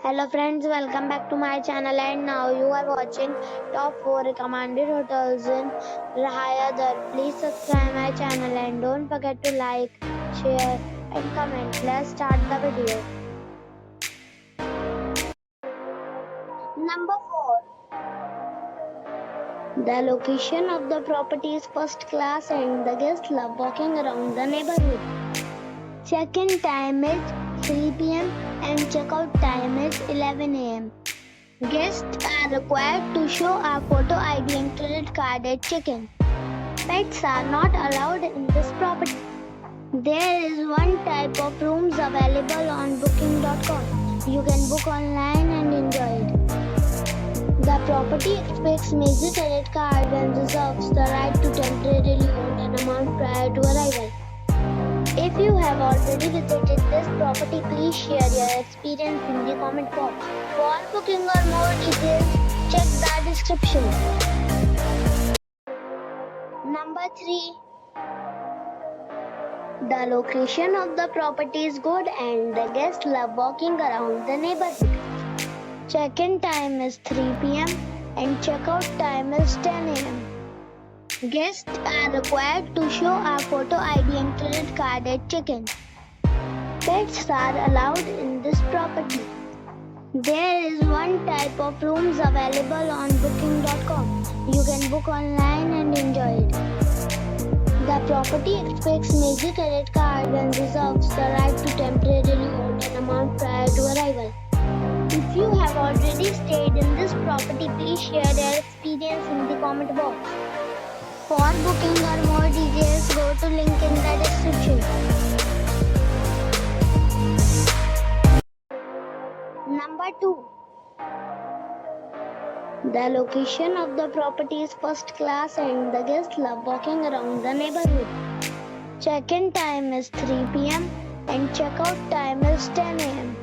Hello friends, welcome back to my channel and now you are watching top 4 recommended hotels in Rahayadar. Please subscribe my channel and don't forget to like, share and comment. Let's start the video. Number 4. The location of the property is first class and the guests love walking around the neighborhood. Check-in time is 3 p.m. and check-out time is 11 a.m. Guests are required to show a photo ID and credit card at check-in. Pets are not allowed in this property. There is one type of rooms available on booking.com. You can book online and enjoy it. The property expects major credit card and reserves the right to temporarily hold an amount prior to arrival. If you have already visited this property, please share your experience in the comment box. For booking or more details, check the description. Number 3. The location of the property is good and the guests love walking around the neighborhood. Check-in time is 3 p.m. and check-out time is 10 a.m. Guests are required to show a photo ID and credit card at check-in. Pets are allowed in this property. There is one type of rooms available on booking.com. You can book online and enjoy it. The property expects major credit card and reserves the right to temporarily hold an amount prior to arrival. If you have already stayed in this property, please share your experience in the comment box. For booking or more details, go to link in the description. Number 2. The location of the property is first class and the guests love walking around the neighborhood. Check-in time is 3 p.m. and check-out time is 10 a.m.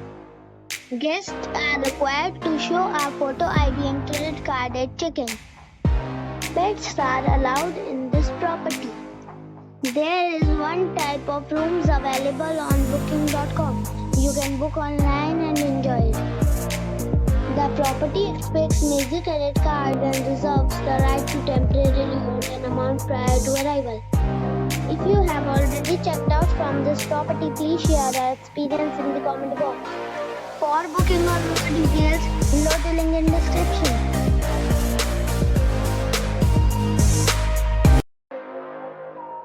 Guests are required to show a photo ID and credit card at check-in. Pets are allowed in this property. There is one type of rooms available on booking.com. You can book online and enjoy it. The property expects major credit card and reserves the right to temporarily hold an amount prior to arrival. If you have already checked out from this property, please share your experience in the comment box. For booking or more details, below the link in description.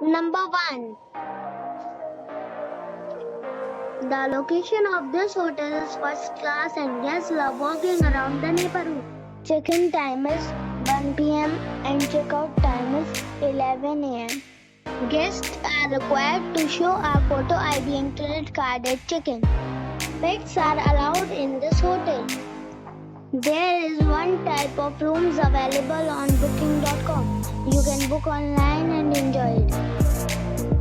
Number 1. The location of this hotel is first class and guests love walking around the neighborhood. Check-in time is 1 p.m. and check-out time is 11 a.m. Guests are required to show a photo ID and credit card at check-in. Pets are allowed in this hotel. There is one type of rooms available on booking.com. You can book online and enjoy it.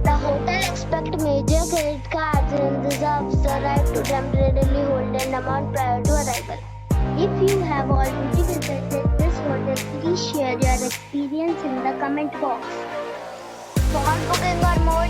The hotel expects major credit cards and reserves the right to temporarily hold an amount prior to arrival. If you have already visited this hotel, please share your experience in the comment box. For booking or more